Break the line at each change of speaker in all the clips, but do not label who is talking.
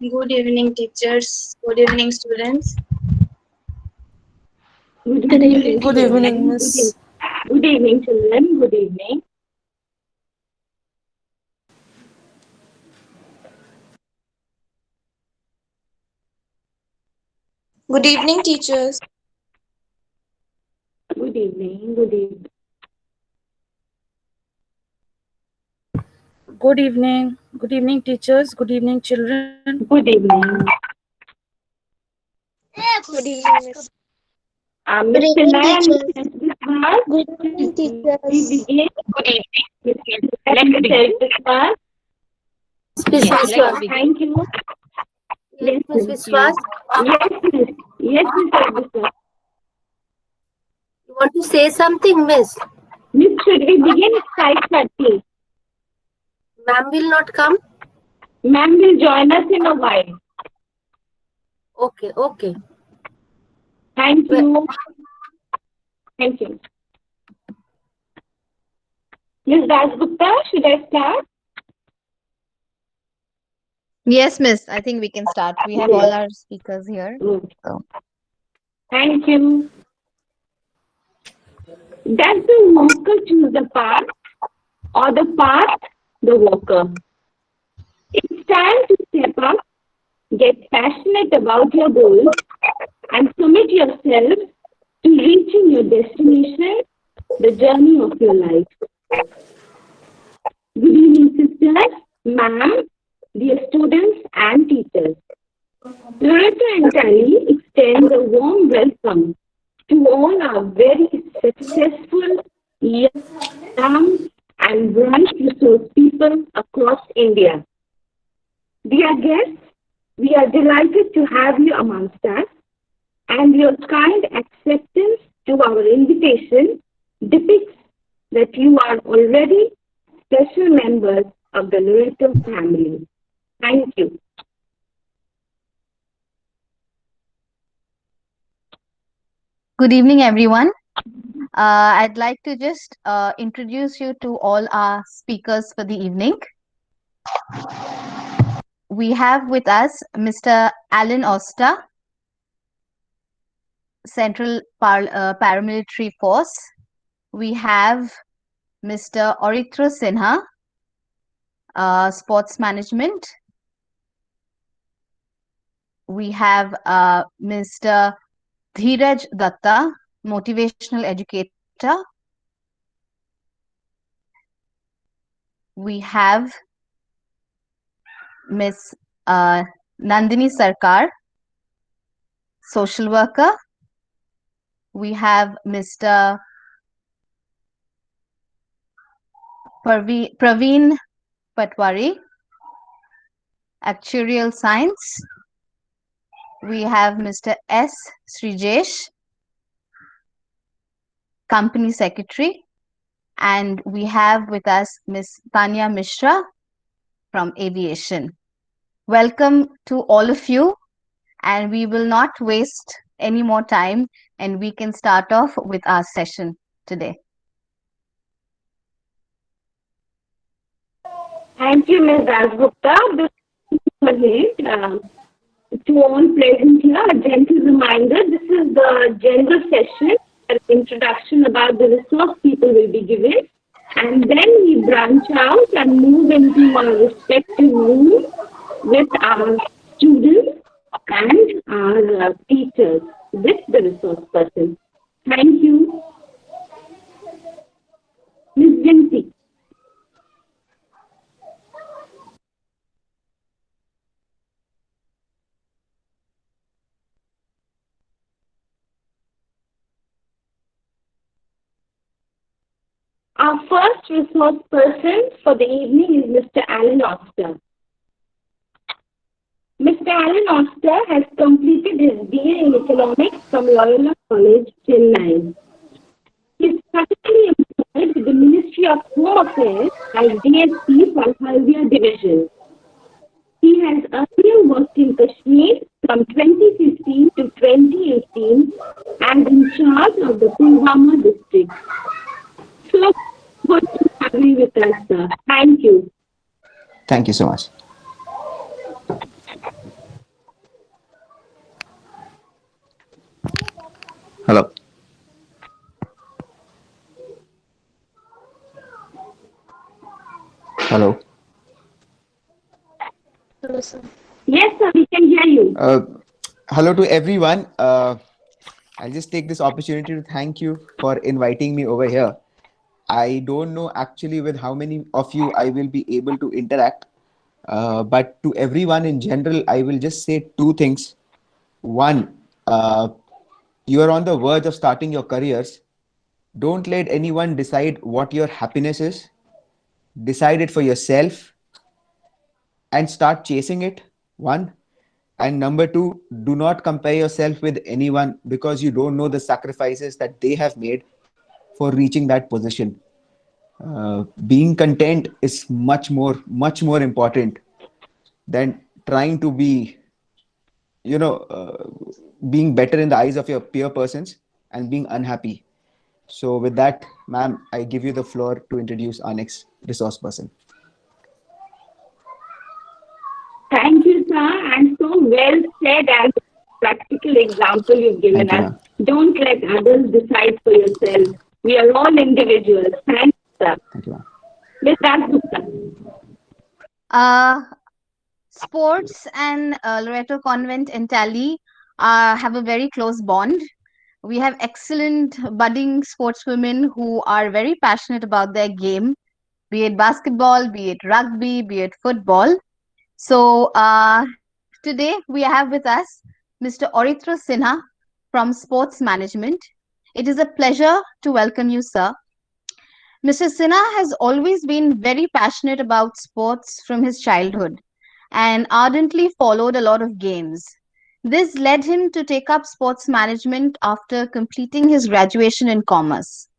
Good evening, teachers. Good evening, students.
Good evening,
Good evening,
children.
Miss.
Good evening, children. Good evening.
Good evening, teachers.
Good evening. Good evening.
Good evening. Good evening, teachers. Good evening, children.
Good evening.
Good evening, Miss. Good
Mr.
evening,
Nayan,
teachers.
Mr. Biswas,
Good evening,
we
teachers.
begin. Good evening. Mr. Biswas.
Miss Viswas.
Thank you.
Yes,
Yes,
Miss
thank you.
Viswas.
Yes, miss. Yes, Mr. Biswas.
You want to say something, Miss?
Miss, should we begin at 5:30?
Ma'am will not come?
Ma'am will join us in a while.
Okay, okay.
Thank you. Thank you. Ms. Dasgupta, should I start?
Yes, miss. I think we can start. We have all our speakers here.
Good.
So.
Thank you. Does the walker choose the path or the path the walker? It's time to step up, get passionate about your goals, and commit yourself to reaching your destination, the journey of your life. Good evening, sisters, ma'am, dear students, and teachers. Loreto Entirely extends a warm welcome to all our very successful young and bright resource people across India. Dear guests, we are delighted to have you amongst us, and your kind acceptance to our invitation depicts that you are already special members of the Loreto family. Thank you.
Good evening, everyone. I'd like to just introduce you to all our speakers for the evening. We have with us Mr. Alan Oster, Central Paramilitary Force. We have Mr. Orithro Sinha, Sports Management. We have Mr. Dheeraj Datta, Motivational Educator. We have Miss Nandini Sarkar, Social Worker. We have Mr. Praveen Patwari, Actuarial Science. We have Mr. S. Srijesh, Company Secretary. And we have with us Ms. Tanya Mishra from Aviation. Welcome to all of you, and we will not waste any more time, and we can start off with our session today.
Thank you, Ms. Dasgupta. To all present here, a gentle reminder, this is the general session, an introduction about the resource people will be given, and then we branch out and move into our respective rooms with our students and our teachers with the resource person. Thank you. Ms. Vinci. Our first resource person for the evening is Mr. Alan Oster. Mr. Alan Oster has completed his BA in Economics from Loyola College, Chennai. He is currently employed with the Ministry of Home Affairs as DSP for Haldia Division. He has earlier worked in Kashmir from 2015 to 2018 and in charge of the Pulwama district. So good to have you with us, sir. Thank you.
Thank you so much.
Yes, sir, we can hear you.
Hello to everyone. I'll just take this opportunity to thank you for inviting me over here. I don't know actually with how many of you I will be able to interact, but to everyone in general, I will just say two things. One, you are on the verge of starting your careers. Don't let anyone decide what your happiness is. Decide it for yourself and start chasing it. One. And number two, do not compare yourself with anyone because you don't know the sacrifices that they have made for reaching that position. Being content is much more important than trying to be, you know, being better in the eyes of your peer persons and being unhappy. So, with that, ma'am, I give you the floor to introduce our next resource person.
Thank you, sir, and so well said and practical example you've given
Thank you,
us.
ma'am.
Don't let others decide for yourself. We are all individuals. Thank you, sir.
Thank you, ma'am.
With that, Gupta.
Uh, Sports and Loreto Convent Entally have a very close bond. We have excellent budding sportswomen who are very passionate about their game, be it basketball, be it rugby, be it football. So today we have with us Mr. Oritra Sinha from Sports Management. It is a pleasure to welcome you, sir. Mr. Sinha has always been very passionate about sports from his childhood and ardently followed a lot of games. This led him to take up sports management after completing his graduation in commerce.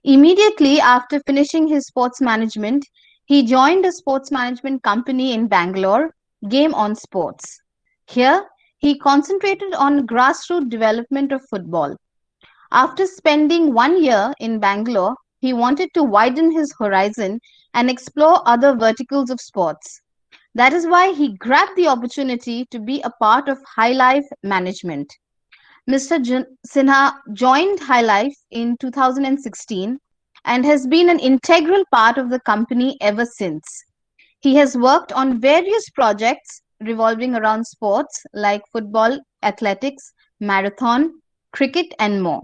Immediately after finishing his sports management, he joined a sports management company in Bangalore, Game on Sports. Here, he concentrated on grassroots development of football. After spending 1 year in Bangalore, he wanted to widen his horizon and explore other verticals of sports. That is why he grabbed the opportunity to be a part of High Life Management. Mr. Sinha joined High Life in 2016 and has been an integral part of the company ever since. He has worked on various projects revolving around sports like football, athletics, marathon, cricket, and more.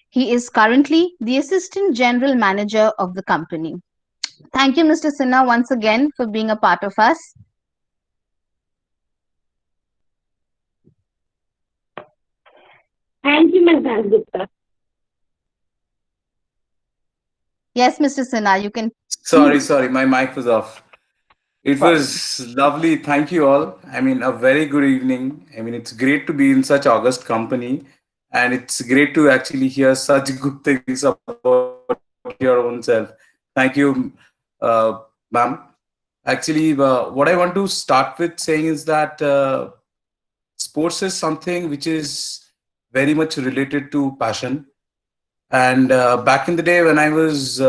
He is currently the Assistant General Manager of the company. Thank you, Mr. Sinha, once again for being a part of us.
Thank you, Ms. Gupta.
Yes, Mr. Sinha, you can.
Sorry, my mic was off. It was lovely. Thank you all. I mean, a very good evening. I mean, it's great to be in such august company, and it's great to actually hear such good things about your own self. Thank you, ma'am. Actually, what I want to start with saying is that sports is something which is very much related to passion. And back in the day when I was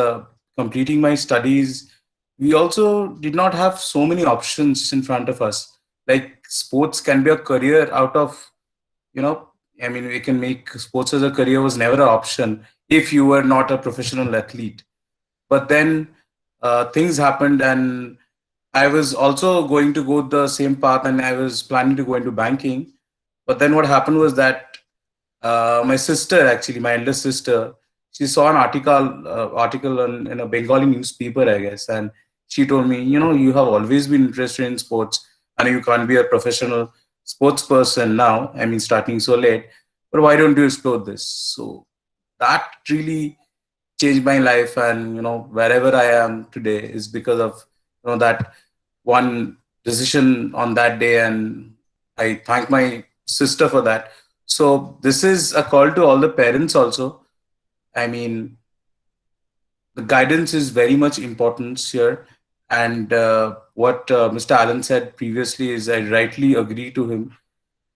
completing my studies, we also did not have so many options in front of us. Like sports can be a career out of, you know, I mean, we can make sports as a career was never an option if you were not a professional athlete. But then things happened, and I was also going to go the same path, and I was planning to go into banking. But then what happened was that my sister, actually, my elder sister, she saw an article in a Bengali newspaper, I guess, and she told me, you know, you have always been interested in sports, and you can't be a professional sports person now. I mean, starting so late, but why don't you explore this? So that really changed my life, and wherever I am today is because of that one decision on that day, and I thank my sister for that. So this is a call to all the parents also. I mean, the guidance is very much important here, and what Mr. Allen said previously is I rightly agree to him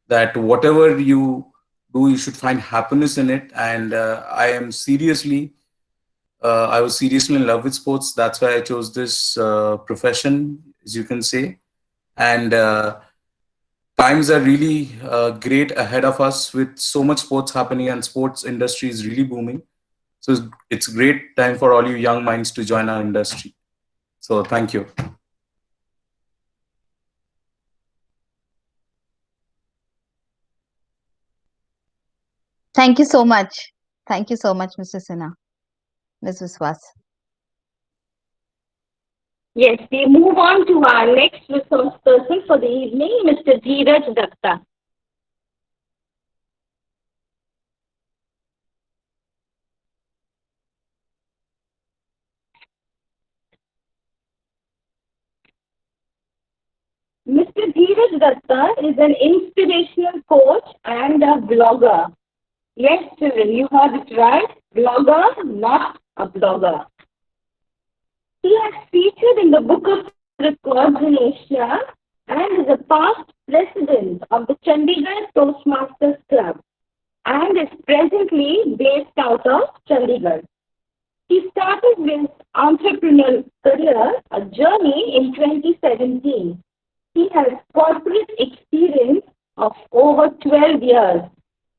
that whatever you do, you should find happiness in it. And I was seriously in love with sports. That's why I chose this profession, as you can say. And times are really great ahead of us with so much sports happening, and sports industry is really booming. So it's great time for all you young minds to join our industry. So thank you.
Thank you so much. Thank you so much, Mr. Sinha. Ms. Viswas.
Yes, we move on to our next resource person for the evening, Mr. Dheeraj Datta. Mr. Dheeraj Datta is an inspirational coach and a blogger. Yes, children, you heard it right. Blogger, not a blogger. He has featured in the Book of Records in Asia and is a past president of the Chandigarh Toastmasters Club and is presently based out of Chandigarh. He started his entrepreneurial career, a journey in 2017. He has corporate experience of over 12 years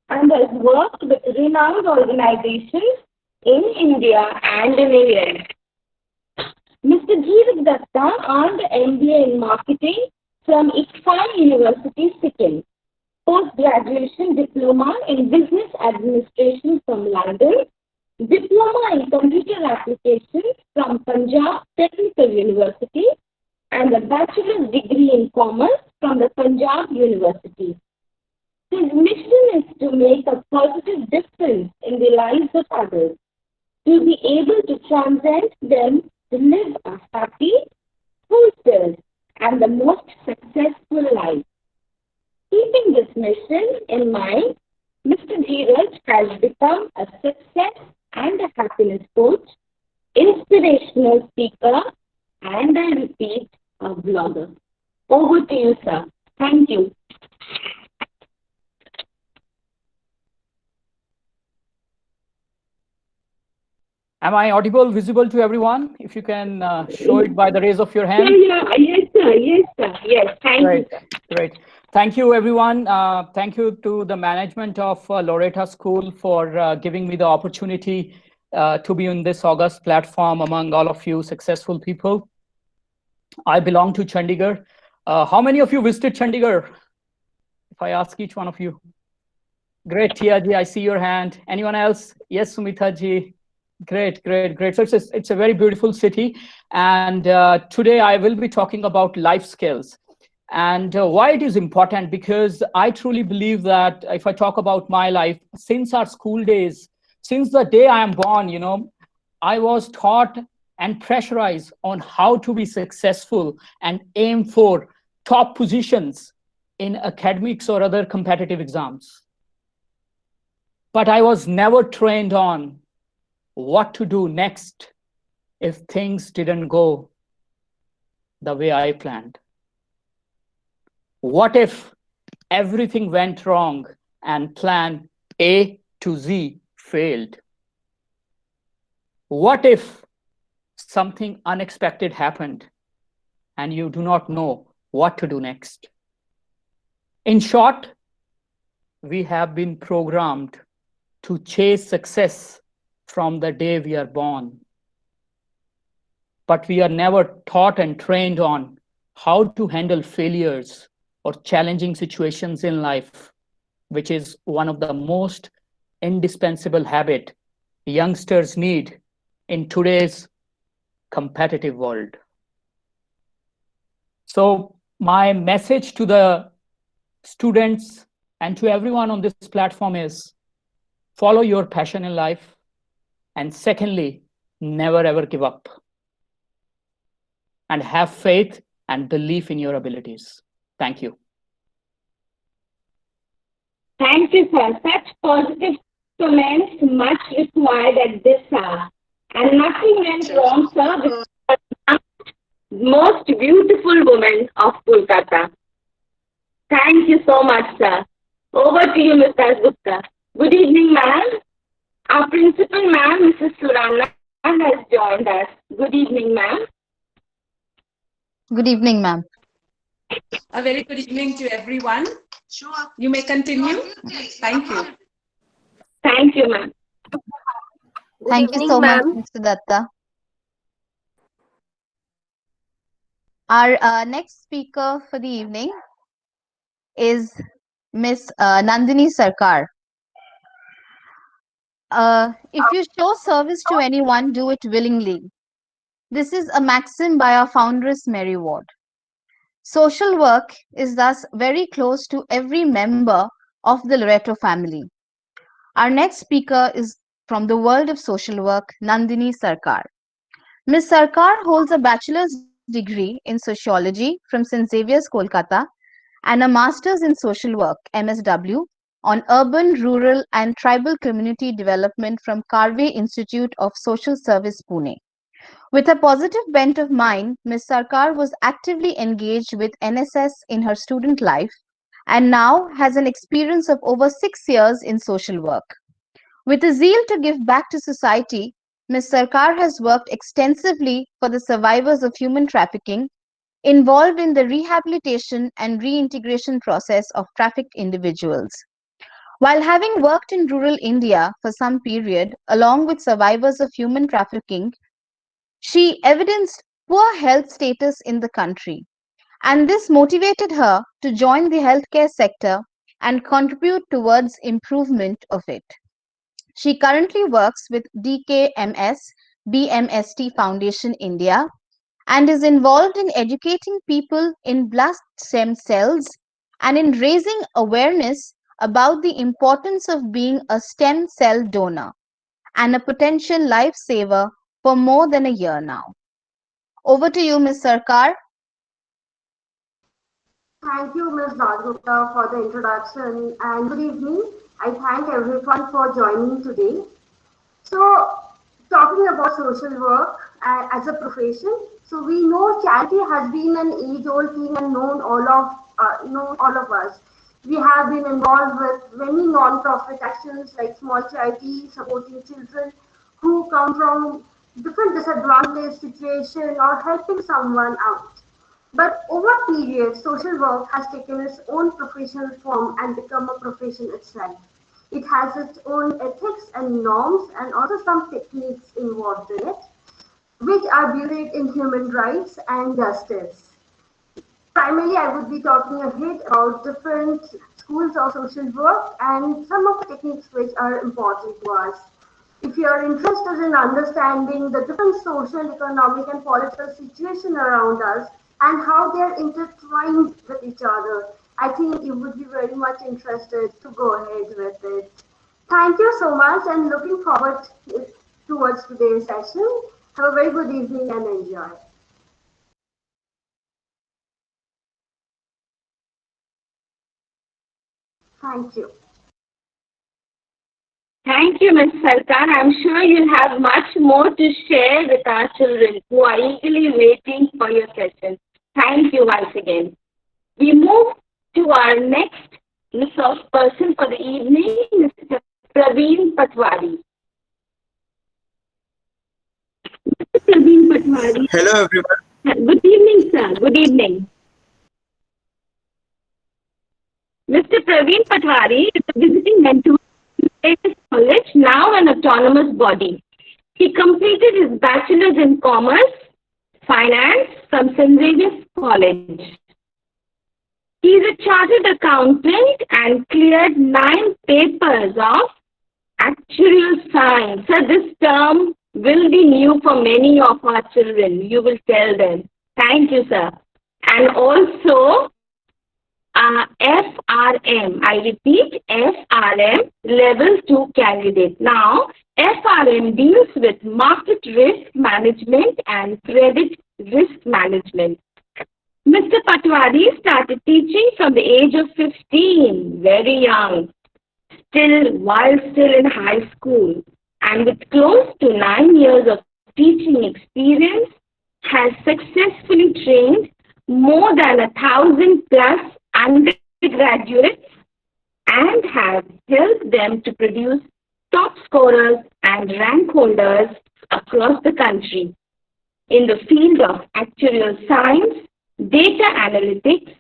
and has worked with renowned organizations in India and in England. Mr. Dheeraj Datta earned MBA in marketing from ICFAI University, Sikkim, post-graduation diploma in business administration from London, diploma in computer applications from Punjab Technical University, and a bachelor's degree in commerce from the Punjab University. His mission is to make a positive difference in the lives of others, to be able to transcend them to live a happy, fulfilled, and the most successful life. Keeping this mission in mind, Mr. Dheeraj has become a success and a happiness coach, inspirational speaker, and I repeat, a blogger. Over to you, sir. Thank you.
Am I audible, visible to everyone? If you can show it by the raise of your hand.
Yes, sir. Yes, sir. Yes, thank you, sir.
Great. Thank you, everyone. Thank you to the management of Loreto School for giving me the opportunity to be on this August platform among all of you successful people. I belong to Chandigarh. How many of you visited Chandigarh? If I ask each one of you. Great, Tia ji, I see your hand. Anyone else? Yes, Sumita ji. Great. So it's a very beautiful city. And today I will be talking about life skills. And why it is important, because I truly believe that if I talk about my life, since our school days, since the day I am born, I was taught and pressurized on how to be successful and aim for top positions in academics or other competitive exams. But I was never trained on what to do next if things didn't go the way I planned. What if everything went wrong and plan A to Z failed? What if something unexpected happened and you do not know what to do next? In short, we have been programmed to chase success from the day we are born. But we are never taught and trained on how to handle failures or challenging situations in life, which is one of the most indispensable habit youngsters need in today's competitive world. So my message to the students and to everyone on this platform is follow your passion in life. And secondly, never ever give up. And have faith and belief in your abilities. Thank you.
Thank you, sir. Such positive comments much required at this hour. And nothing went wrong, sir, with the most beautiful woman of Kolkata. Thank you so much, sir. Over to you, Mr. Gupta. Good evening, ma'am. Our principal, ma'am, Mrs. Surana, has joined us. Good evening, ma'am.
Good evening, ma'am.
A very good evening to everyone. You may continue. Thank you.
Thank you, ma'am.
Thank you so much, Mr. Datta. Our next speaker for the evening is Miss Nandini Sarkar. If you show service to anyone, do it willingly. This is a maxim by our foundress Mary Ward. Social work is thus very close to every member of the Loreto family. Our next speaker is from the world of social work, Nandini Sarkar. Ms. Sarkar holds a bachelor's degree in sociology from St. Xavier's, Kolkata, and a master's in social work, MSW, on urban, rural, and tribal community development from Karve Institute of Social Service, Pune. With a positive bent of mind, Ms. Sarkar was actively engaged with NSS in her student life and now has an experience of over 6 years in social work. With a zeal to give back to society, Ms. Sarkar has worked extensively for the survivors of human trafficking, involved in the rehabilitation and reintegration process of trafficked individuals. While having worked in rural India for some period, along with survivors of human trafficking, she evidenced poor health status in the country, and this motivated her to join the healthcare sector and contribute towards improvement of it. She currently works with DKMS BMST Foundation India and is involved in educating people in blood stem cells and in raising awareness about the importance of being a stem cell donor and a potential lifesaver for more than a year now. Over to you, Ms. Sarkar.
Thank you, Ms. Gupta, for the introduction, and good evening. I thank everyone for joining today. So, talking about social work as a profession, so we know charity has been an age-old thing and known all of us. We have been involved with many non-profit actions like small charities supporting children who come from different disadvantaged situation or helping someone out. But over periods, social work has taken its own professional form and become a profession itself. It has its own ethics and norms and also some techniques involved in it, which are rooted in human rights and justice. Primarily, I would be talking a bit about different schools of social work and some of the techniques which are important to us. If you are interested in understanding the different social, economic, and political situation around us and how they are intertwined with each other, I think you would be very much interested to go ahead with it. Thank you so much and looking forward towards today's session. Have a very good evening and enjoy. Thank you.
Thank you, Ms. Sarkar. I'm sure you'll have much more to share with our children who are eagerly waiting for your session. Thank you once again. We move to our next resource person for the evening, Mr. Praveen Patwari. Mr. Praveen Patwari.
Hello, everyone.
Good evening, sir. Good evening. Mr. Praveen Patwari is a visiting mentor at college, now an autonomous body. He completed his bachelor's in commerce, finance from St. Xavier's College. He is a chartered accountant and cleared 9 papers of Actuarial Science. So this term will be new for many of our children. You will tell them. Thank you, sir. And also, FRM, I repeat, FRM Level 2 candidate. Now, FRM deals with market risk management and credit risk management. Mr. Patwari started teaching from the age of 15, very young, while still in high school, and with close to 9 years of teaching experience, has successfully trained more than 1,000 plus undergraduates and have helped them to produce top scorers and rank holders across the country in the field of actuarial science, data analytics,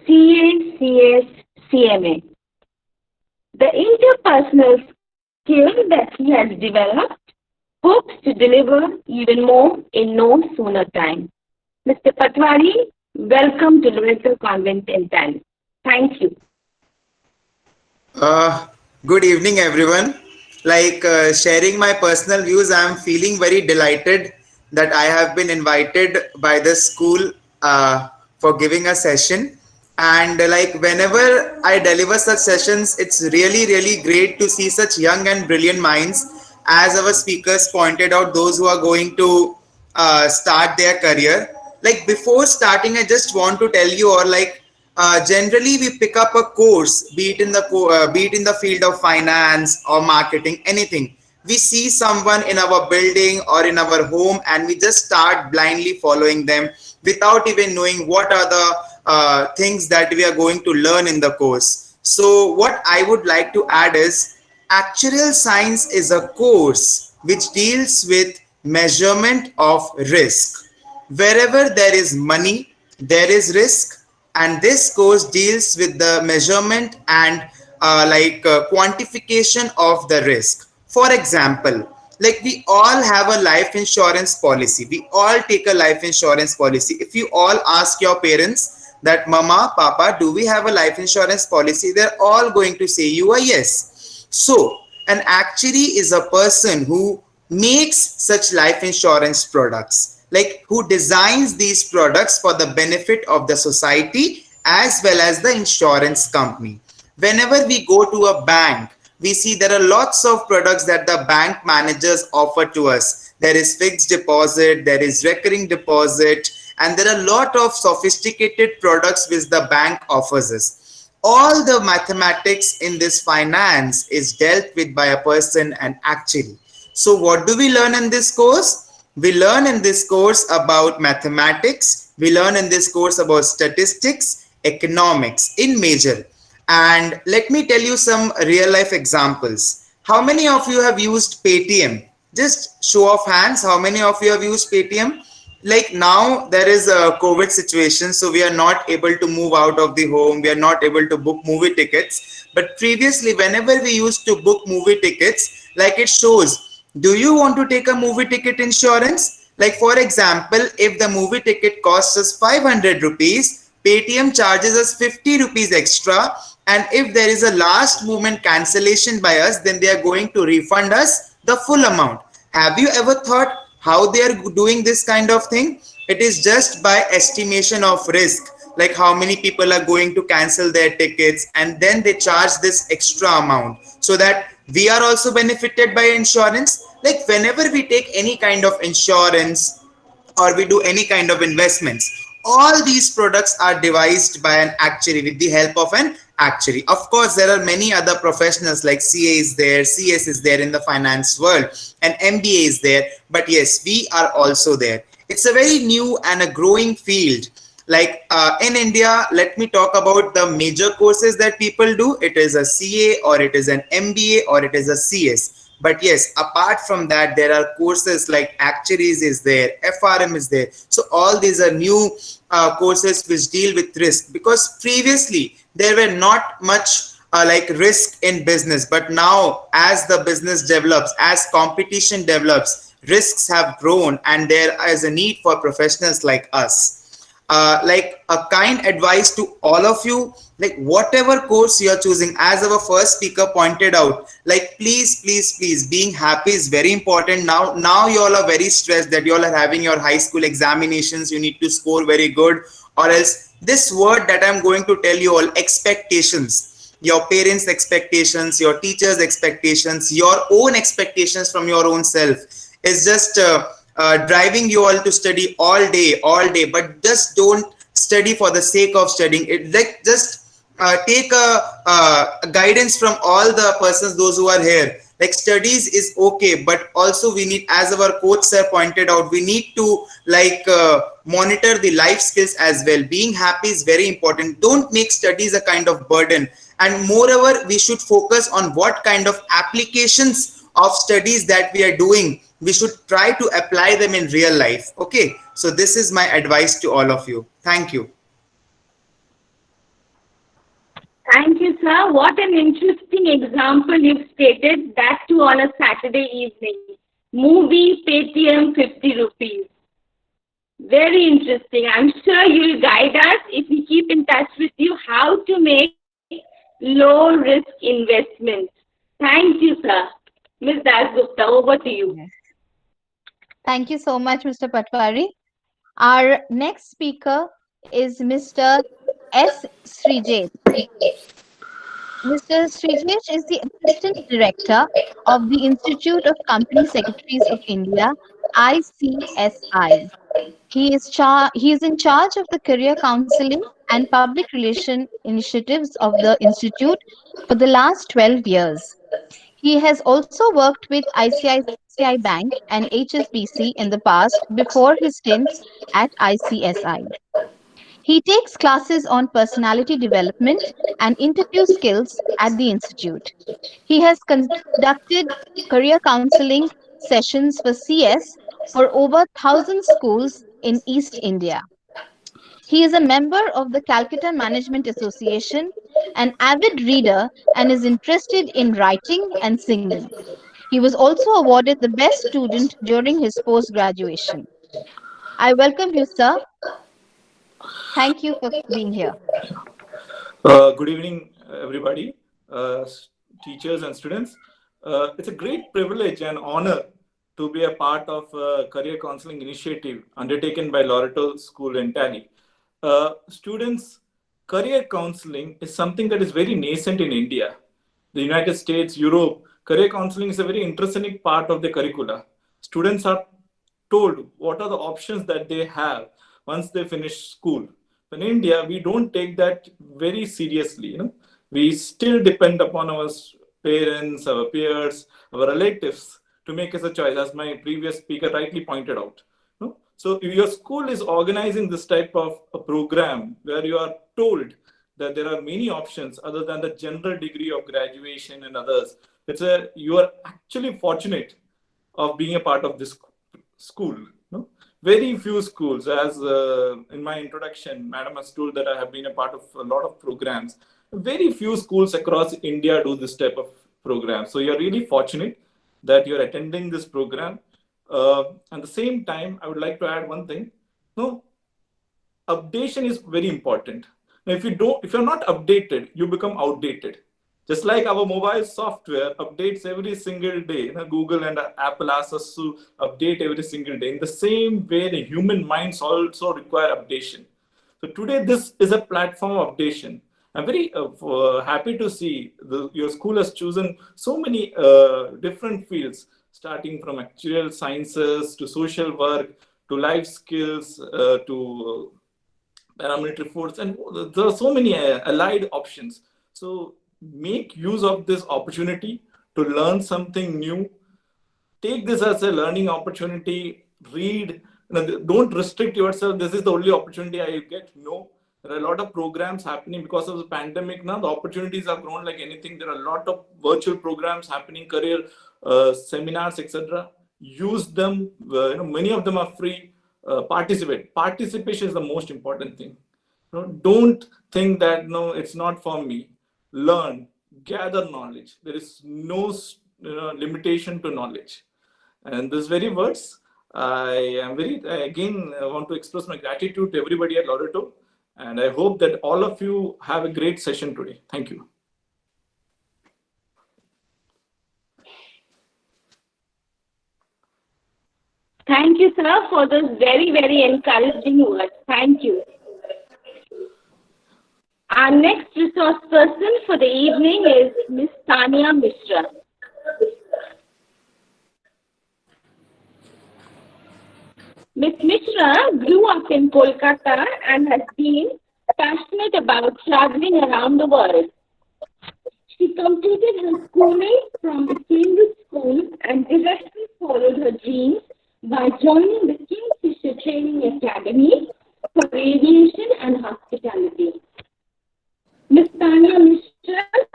CA, CS, CMA. The interpersonal skill that he has developed hopes to deliver even more in no sooner time. Mr. Patwari, welcome to Loreto Convent Entally. Thank you.
Good evening, everyone. sharing my personal views. I am feeling very delighted that I have been invited by the school for giving a session. And whenever I deliver such sessions, it's really great to see such young and brilliant minds. As our speakers pointed out, those who are going to start their career. Like before starting, I just want to tell you, or generally we pick up a course, be it in the be it in the field of finance or marketing, anything. We see someone in our building or in our home, and we just start blindly following them without even knowing what are the things that we are going to learn in the course. So what I would like to add is Actuarial Science is a course which deals with measurement of risk. Wherever there is money, there is risk, and this course deals with the measurement and quantification of the risk. For example, like we all have a life insurance policy. We all take a life insurance policy. If you all ask your parents that, Mama, Papa, do we have a life insurance policy? They're all going to say you a yes. So an actuary is a person who makes such life insurance products, like who designs these products for the benefit of the society as well as the insurance company. Whenever we go to a bank, we see there are lots of products that the bank managers offer to us. There is fixed deposit, there is recurring deposit, and there are a lot of sophisticated products which the bank offers us. All the mathematics in this finance is dealt with by a person, an actuary. So what do we learn in this course? We learn in this course about mathematics. We learn in this course about statistics, economics in major. And let me tell you some real life examples. How many of you have used Paytm? Just show of hands. How many of you have used Paytm? Like now there is a COVID situation, so we are not able to move out of the home. We are not able to book movie tickets. But previously, whenever we used to book movie tickets, like it shows, do you want to take a movie ticket insurance? Like for example, if the movie ticket costs us 500 rupees, Paytm charges us 50 rupees extra. And if there is a last moment cancellation by us, then they are going to refund us the full amount. Have you ever thought how they are doing this kind of thing? It is just by estimation of risk, like how many people are going to cancel their tickets, and then they charge this extra amount so that we are also benefited by insurance. Like whenever we take any kind of insurance or we do any kind of investments, all these products are devised by an actuary with the help of an actuary. Of course, there are many other professionals like CA is there, CS is there in the finance world, and MBA is there. But yes, we are also there. It's a very new and a growing field. Like in India, let me talk about the major courses that people do. It is a CA or it is an MBA or it is a CS. But yes, apart from that, there are courses like actuaries is there, FRM is there. So all these are new courses which deal with risk, because previously there were not much like risk in business. But now as the business develops, as competition develops, risks have grown and there is a need for professionals like us. Like a kind advice to all of you, like whatever course you are choosing, as our first speaker pointed out, like please, being happy is very important. Now you all are very stressed that you all are having your high school examinations, you need to score very good, or else this word that I'm going to tell you all, expectations, your parents' expectations, your teachers' expectations, your own expectations from your own self is just driving you all to study all day, but just don't study for the sake of studying. It like just take a guidance from all the persons, those who are here. Like studies is okay, but also we need, as our coach sir pointed out, we need to monitor the life skills as well. Being happy is very important. Don't make studies a kind of burden. And moreover, we should focus on what kind of applications of studies that we are doing. We should try to apply them in real life. Okay, so this is my advice to all of you. Thank you.
Thank you, sir. What an interesting example you've stated, that too on a Saturday evening. Movie, Paytm, 50 rupees. Very interesting. I'm sure you'll guide us, if we keep in touch with you, how to make low risk investments. Thank you, sir. Ms. Dasgupta, over to you.
Yes. Thank you so much, Mr. Patwari. Our next speaker is Mr. S. Srijesh. Mr. Srijesh is the Assistant Director of the Institute of Company Secretaries of India, ICSI. He is in charge of the career counseling and public relation initiatives of the institute for the last 12 years. He has also worked with ICICI Bank and HSBC in the past before his stint at ICSI. He takes classes on personality development and interview skills at the institute. He has conducted career counseling sessions for CS for over 1,000 schools in East India. He is a member of the Calcutta Management Association, an avid reader, and is interested in writing and singing. He was also awarded the best student during his post graduation. I welcome you, sir. Thank you for being here.
Good evening, everybody, teachers and students. It's a great privilege and honor to be a part of a career counseling initiative undertaken by Loreto School Entally. Students, career counseling is something that is very nascent in India. The United States, Europe, career counseling is a very interesting part of the curricula. Students are told what are the options that they have once they finish school. In India, we don't take that very seriously. We still depend upon our parents, our peers, our relatives to make us a choice, as my previous speaker rightly pointed out. So your school is organizing this type of a program where you are told that there are many options other than the general degree of graduation and others. You are actually fortunate of being a part of this school. Very few schools, as in my introduction, Madam has told that I have been a part of a lot of programs. Very few schools across India do this type of program. So you're really fortunate that you're attending this program. At the same time, I would like to add one thing. Updation is very important. Now, if you're not updated, you become outdated. Just like our mobile software updates every single day, Google and Apple ask us to update every single day. In the same way, the human minds also require updation. So today, this is a platform of updation. I'm very happy to see your school has chosen so many different fields, starting from actuarial sciences to social work to life skills to paramilitary force, and there are so many allied options. So make use of this opportunity to learn something new. Take this as a learning opportunity. Read. Don't restrict yourself. This is the only opportunity I get. No, there are a lot of programs happening because of the pandemic. Now the opportunities have grown like anything. There are a lot of virtual programs happening, career seminars, etc. Use them. Many of them are free. Participate. Participation is the most important thing. Don't think that no, it's not for me. Learn, gather knowledge. There is no limitation to knowledge. And these very words, I am very again want to express my gratitude to everybody at Loreto, and I hope that all of you have a great session today. Thank you.
Thank you, sir, for those very, very encouraging words. Thank you. Our next resource person for the evening is Ms. Tanya Mishra. Ms. Mishra grew up in Kolkata and has been passionate about traveling around the world. She completed her schooling from the Cambridge School and directly followed her dreams by joining the Kingfisher Training Academy for Aviation and Hospitality. Ms. Tanya Mishra's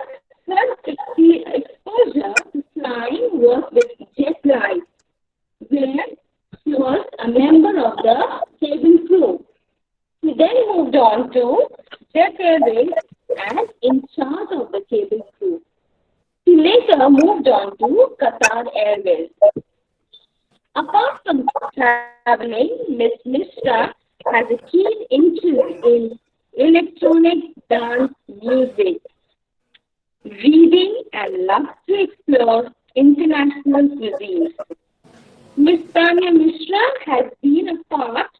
first exposure to flying was with Jet Glide, where she was a member of the cabin crew. She then moved on to Jet Airways as in charge of the cabin crew. She later moved on to Qatar Airways. Apart from traveling, Ms. Mishra has a keen interest in electronic dance music, reading, and loves to explore international cuisines. Ms. Tanya Mishra has been a part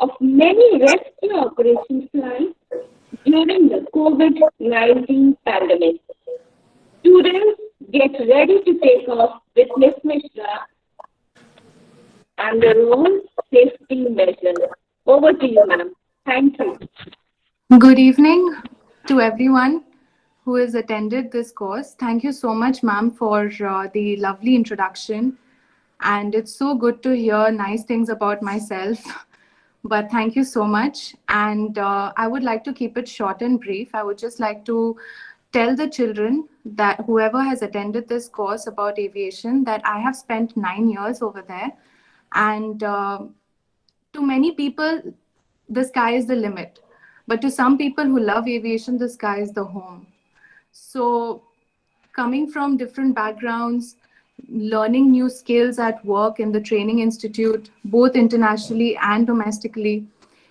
of many rescue operations planned during the COVID-19 pandemic. Students, get ready to take off with Ms. Mishra and their own safety measures. Over to you, ma'am. Thank you.
Good evening to everyone who has attended this course. Thank you so much, ma'am, for the lovely introduction. And it's so good to hear nice things about myself. But thank you so much. And I would like to keep it short and brief. I would just like to tell the children that whoever has attended this course about aviation, that I have spent 9 years over there. And to many people, the sky is the limit. But to some people who love aviation, the sky is the home. So, coming from different backgrounds, learning new skills at work in the training institute, both internationally and domestically,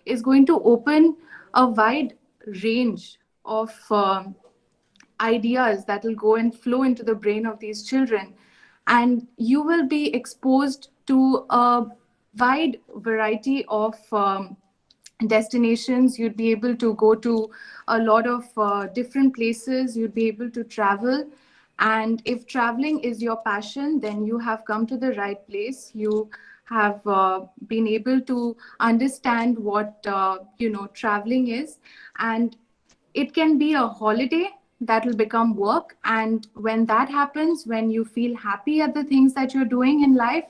is going to open a wide range of ideas that will go and flow into the brain of these children. And you will be exposed to a wide variety of destinations. You'd be able to go to a lot of different places. You'd be able to travel. And if traveling is your passion, then you have come to the right place. You have been able to understand what traveling is. And it can be a holiday that will become work. And when that happens, when you feel happy at the things that you're doing in life,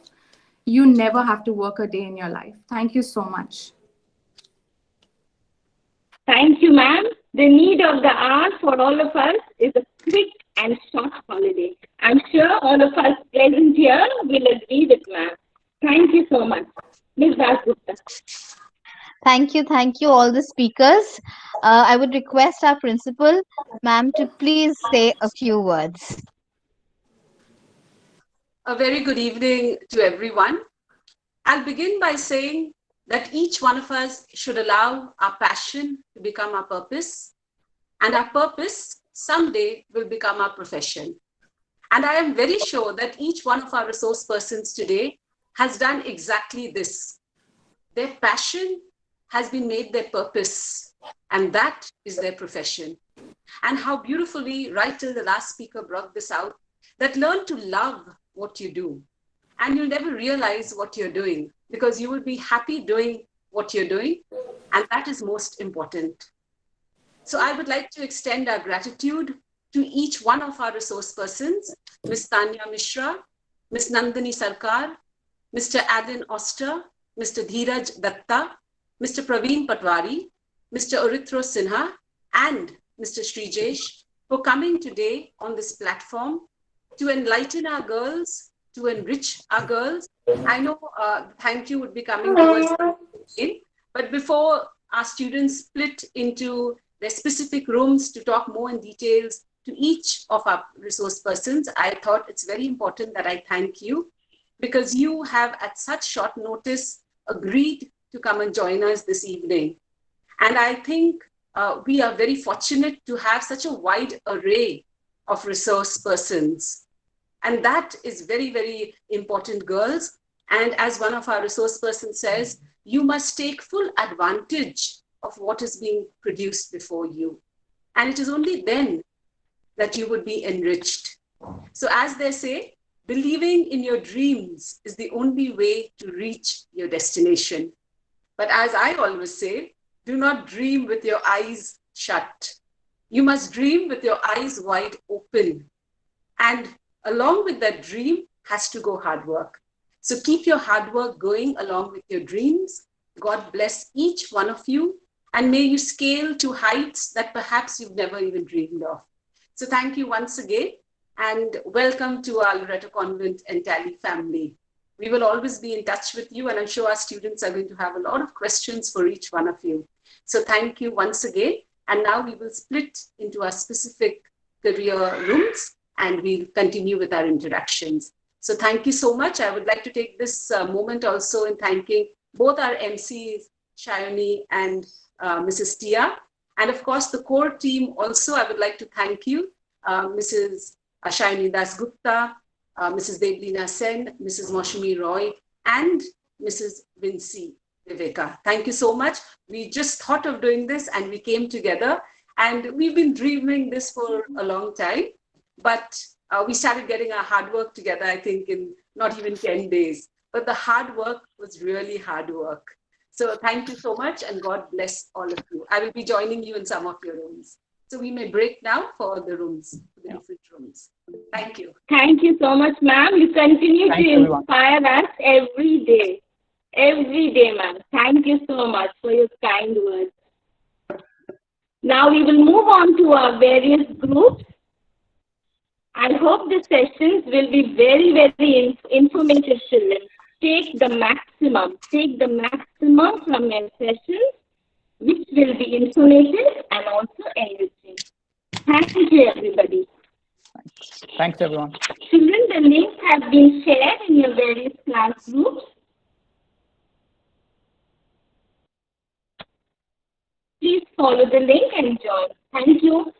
you never have to work a day in your life. Thank you so much.
Thank you, ma'am. The need of the hour for all of us is a quick and short holiday. I'm sure all of us present here will agree with ma'am. Thank you so much. Ms. Dasgupta.
Thank you, all the speakers. I would request our principal, ma'am, to please say a few words.
A very good evening to everyone. I'll begin by saying that each one of us should allow our passion to become our purpose, and our purpose someday will become our profession. And I am very sure that each one of our resource persons today has done exactly this. Their passion has been made their purpose, and that is their profession. And how beautifully, right till the last speaker brought this out, that learn to love what you do. And you'll never realize what you're doing because you will be happy doing what you're doing. And that is most important. So I would like to extend our gratitude to each one of our resource persons, Ms. Tanya Mishra, Ms. Nandini Sarkar, Mr. Alan Oster, Mr. Dheeraj Datta, Mr. Praveen Patwari, Mr. Urithro Sinha, and Mr. Srijesh for coming today on this platform to enlighten our girls, to enrich our girls. I know thank you would be coming towards the end, but before our students split into their specific rooms to talk more in details to each of our resource persons, I thought it's very important that I thank you because you have at such short notice agreed to come and join us this evening. And I think we are very fortunate to have such a wide array of resource persons. And that is very, very important, girls. And as one of our resource persons says, you must take full advantage of what is being produced before you. And it is only then that you would be enriched. So as they say, believing in your dreams is the only way to reach your destination. But as I always say, do not dream with your eyes shut. You must dream with your eyes wide open. And along with that dream has to go hard work. So keep your hard work going along with your dreams. God bless each one of you. And may you scale to heights that perhaps you've never even dreamed of. So thank you once again. And welcome to our Loreto Convent Entally family. We will always be in touch with you. And I'm sure our students are going to have a lot of questions for each one of you. So thank you once again. And now we will split into our specific career rooms and we'll continue with our introductions. So thank you so much. I would like to take this moment also in thanking both our MCs, Shayoni and Mrs. Tia. And of course, the core team also, I would like to thank you, Mrs. Shayoni Dasgupta, Mrs. Devlina Sen, Mrs. Moshimi Roy, and Mrs. Vinci Viveka. Thank you so much. We just thought of doing this and we came together, and we've been dreaming this for a long time, but we started getting our hard work together, I think, in not even 10 days. But the hard work was really hard work. So thank you so much, and God bless all of you. I will be joining you in some of your rooms. So we may break now for the rooms, the different rooms. Thank you.
Thank you so much, ma'am. You continue
Thanks,
to
everyone.
inspire us every day. Every day, ma'am. Thank you so much for your kind words. Now we will move on to our various groups. I hope the sessions will be very, very informative, children. Take the maximum from your sessions, which will be informative and also enriching. Thank you, everybody.
Thanks, everyone.
Children, the links have been shared in your various class groups. Please follow the link and join. Thank you.